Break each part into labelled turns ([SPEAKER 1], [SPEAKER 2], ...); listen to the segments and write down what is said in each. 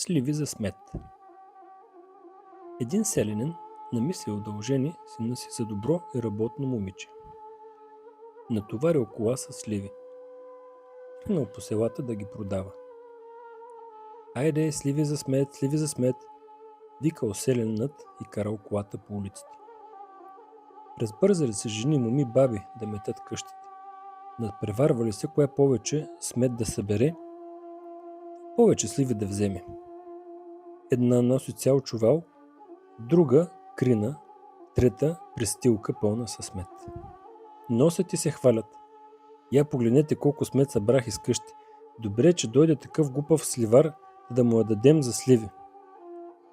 [SPEAKER 1] Сливи за смет. Един селянин намислил да ожени сина си за добро и работно момиче. Натоварил кола с сливи. Тръгнал по селата да ги продава. Айде, сливи за смет, сливи за смет, викал селянинът и карал колата по улиците. Разбързали се жени, моми, баби да метат къщите. Надпреварвали се кое повече смет да събере, повече сливи да вземе. Една носи цял чувал, друга крина, трета престилка пълна със смет. Носят и се хвалят. Я погледнете колко смет събрах из къщи. Добре, че дойде такъв глупав сливар, да му я дадем за сливи.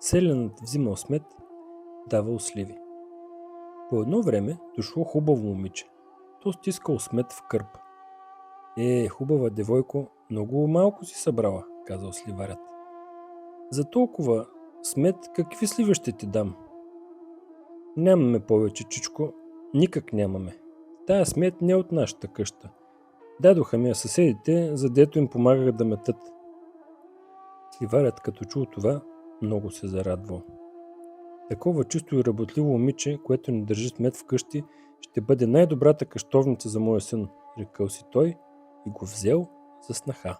[SPEAKER 1] Селянът взимал смет, давал сливи. По едно време дошло хубаво момиче. То стискал смет в кърп. Хубава девойко, много малко си събрала, казал сливарят. За толкова смет какви сливи ще ти дам? Нямаме повече, чичко, никак нямаме. Тая смет не е от нашата къща. Дадоха ми я съседите, за дето им помагах да метат. Сливарят, като чул това, много се зарадвал. Такова чисто и работливо момиче, което не държи смет в къщи, ще бъде най-добрата къщовница за моя син, рекъл си той и го взел за снаха.